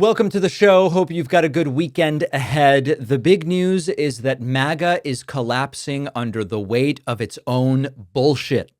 Welcome to the show. Hope you've got a good weekend ahead. The big news is that MAGA is collapsing under the weight of its own bullshit.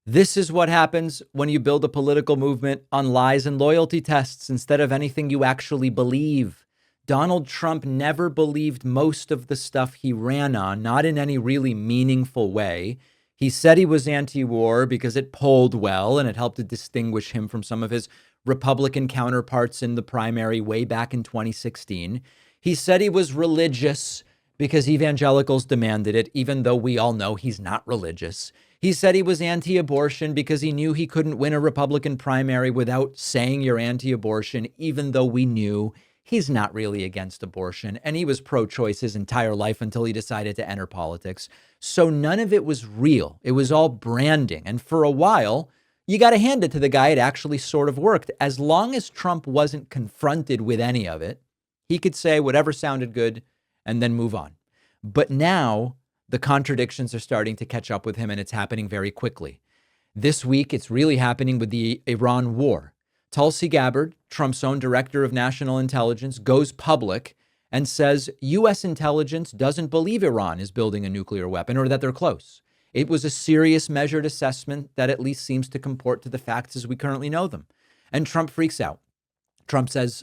This is what happens when you build a political movement on lies and loyalty tests instead of anything you actually believe. Donald Trump never believed most of the stuff he ran on, not in any really meaningful way. He said he was anti-war because it polled well and it helped to distinguish him from some of his Republican counterparts in the primary way back in 2016. He said he was religious because evangelicals demanded it, even though we all know he's not religious. He said he was anti-abortion because he knew he couldn't win a Republican primary without saying you're anti-abortion, even though we knew he's not really against abortion. And he was pro-choice his entire life until he decided to enter politics. So none of it was real. It was all branding. And for a while, you got to hand it to the guy. It actually sort of worked. As long as Trump wasn't confronted with any of it, he could say whatever sounded good and then move on. But now the contradictions are starting to catch up with him, and it's happening very quickly. This week, it's really happening with the Iran war. Tulsi Gabbard, Trump's own director of national intelligence, goes public and says U.S. intelligence doesn't believe Iran is building a nuclear weapon or that they're close. It was a serious measured assessment that at least seems to comport to the facts as we currently know them. And Trump freaks out. Trump says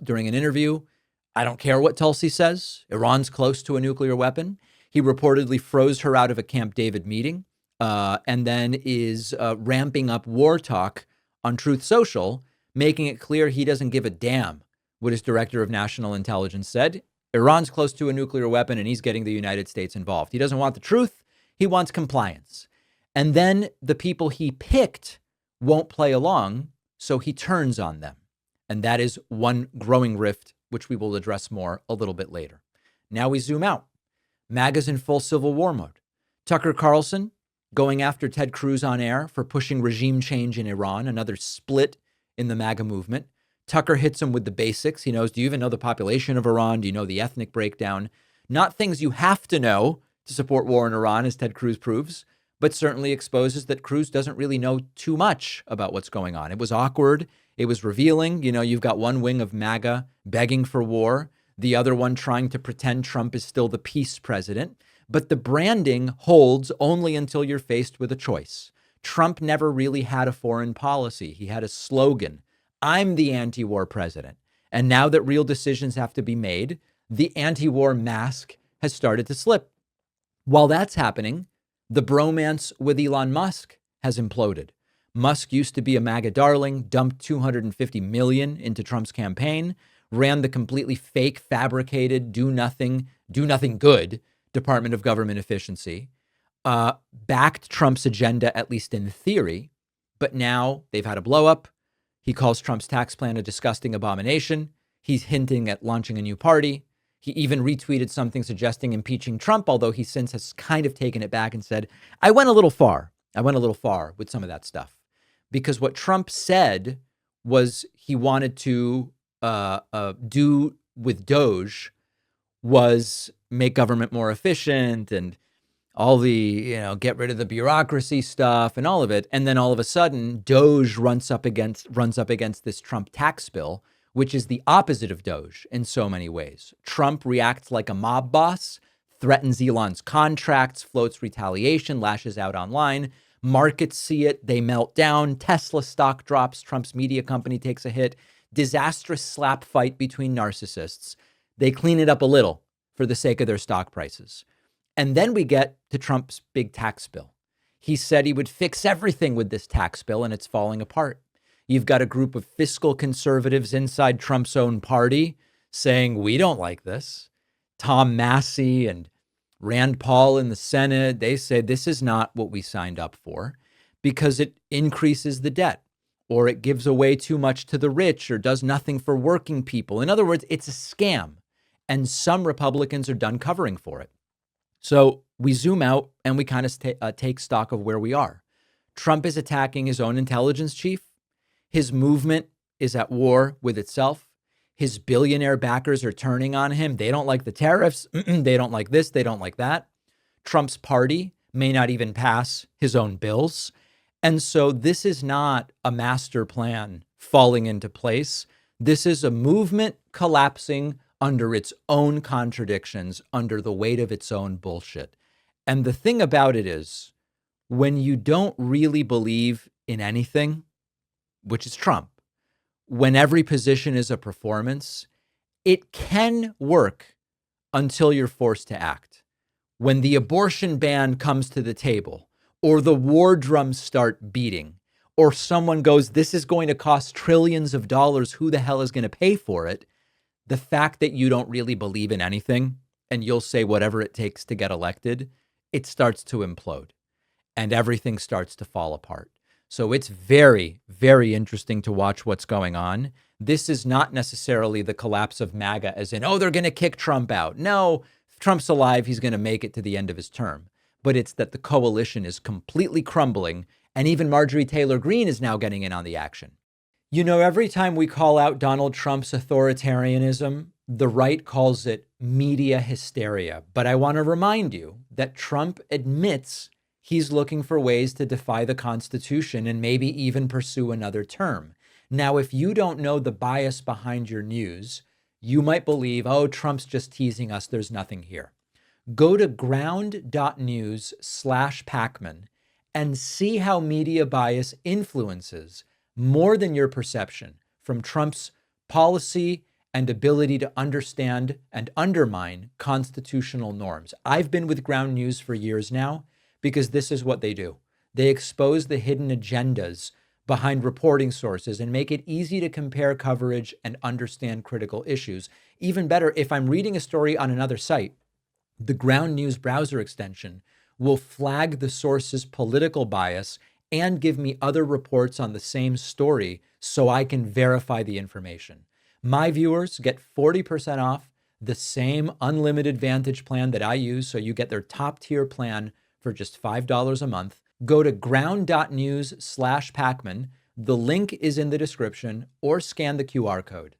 during an interview, I don't care what Tulsi says. Iran's close to a nuclear weapon. He reportedly froze her out of a Camp David meeting and then is ramping up war talk on Truth Social, making it clear he doesn't give a damn what his director of national intelligence said. Iran's close to a nuclear weapon and he's getting the United States involved. He doesn't want the truth. He wants compliance. And then the people he picked won't play along, so he turns on them. And that is one growing rift, which we will address more a little bit later. Now we zoom out. MAGA's in full civil war mode. Tucker Carlson going after Ted Cruz on air for pushing regime change in Iran, another split in the MAGA movement. Tucker hits him with the basics. He knows, do you even know the population of Iran? Do you know the ethnic breakdown? Not things you have to know to support war in Iran, as Ted Cruz proves, but certainly exposes that Cruz doesn't really know too much about what's going on. It was awkward. It was revealing. You know, you've got one wing of MAGA begging for war, the other one trying to pretend Trump is still the peace president. But the branding holds only until you're faced with a choice. Trump never really had a foreign policy. He had a slogan, I'm the anti-war president. And now that real decisions have to be made, the anti-war mask has started to slip. While that's happening, the bromance with Elon Musk has imploded. Musk used to be a MAGA darling, dumped $250 million into Trump's campaign, ran the completely fake, fabricated, do nothing good Department of Government Efficiency, backed Trump's agenda, at least in theory, but now they've had a blow up. He calls Trump's tax plan a disgusting abomination. He's hinting at launching a new party. He even retweeted something suggesting impeaching Trump, although he since has kind of taken it back and said, I went a little far with some of that stuff. Because what Trump said was he wanted to do with Doge was make government more efficient and all the, get rid of the bureaucracy stuff and all of it. And then all of a sudden, Doge runs up against this Trump tax bill, which is the opposite of Doge in so many ways. Trump reacts like a mob boss, threatens Elon's contracts, floats retaliation, lashes out online. Markets see it, they melt down. Tesla stock drops, Trump's media company takes a hit. Disastrous slap fight between narcissists. They clean it up a little for the sake of their stock prices. And then we get to Trump's big tax bill. He said he would fix everything with this tax bill, and it's falling apart. You've got a group of fiscal conservatives inside Trump's own party saying, we don't like this. Tom Massey and Rand Paul in the Senate, they say this is not what we signed up for because it increases the debt or it gives away too much to the rich or does nothing for working people. In other words, it's a scam. And some Republicans are done covering for it. So we zoom out and we kind of take stock of where we are. Trump is attacking his own intelligence chief. His movement is at war with itself. His billionaire backers are turning on him. They don't like the tariffs. They don't like this. They don't like that. Trump's party may not even pass his own bills. And so this is not a master plan falling into place. This is a movement collapsing under its own contradictions, under the weight of its own bullshit. And the thing about it is, when you don't really believe in anything, which is Trump, when every position is a performance, it can work until you're forced to act. When the abortion ban comes to the table, or the war drums start beating, or someone goes, this is going to cost trillions of dollars, who the hell is going to pay for it? The fact that you don't really believe in anything and you'll say whatever it takes to get elected, it starts to implode and everything starts to fall apart. So it's very, very interesting to watch what's going on. This is not necessarily the collapse of MAGA as in, oh, they're going to kick Trump out. No, if Trump's alive, he's going to make it to the end of his term. But it's that the coalition is completely crumbling, and even Marjorie Taylor Greene is now getting in on the action. You know, every time we call out Donald Trump's authoritarianism, the right calls it media hysteria. But I want to remind you that Trump admits he's looking for ways to defy the Constitution and maybe even pursue another term. Now, if you don't know the bias behind your news, you might believe, oh, Trump's just teasing us. There's nothing here. Go to ground.news/Pacman and see how media bias influences more than your perception from Trump's policy and ability to understand and undermine constitutional norms. I've been with Ground News for years now because this is what they do. They expose the hidden agendas behind reporting sources and make it easy to compare coverage and understand critical issues. Even better, if I'm reading a story on another site, the Ground News browser extension will flag the source's political bias and give me other reports on the same story so I can verify the information. My viewers get 40% off the same unlimited Vantage plan that I use, so you get their top tier plan for just $5 a month. Go to ground.news/Pacman. The link is in the description, or scan the QR code.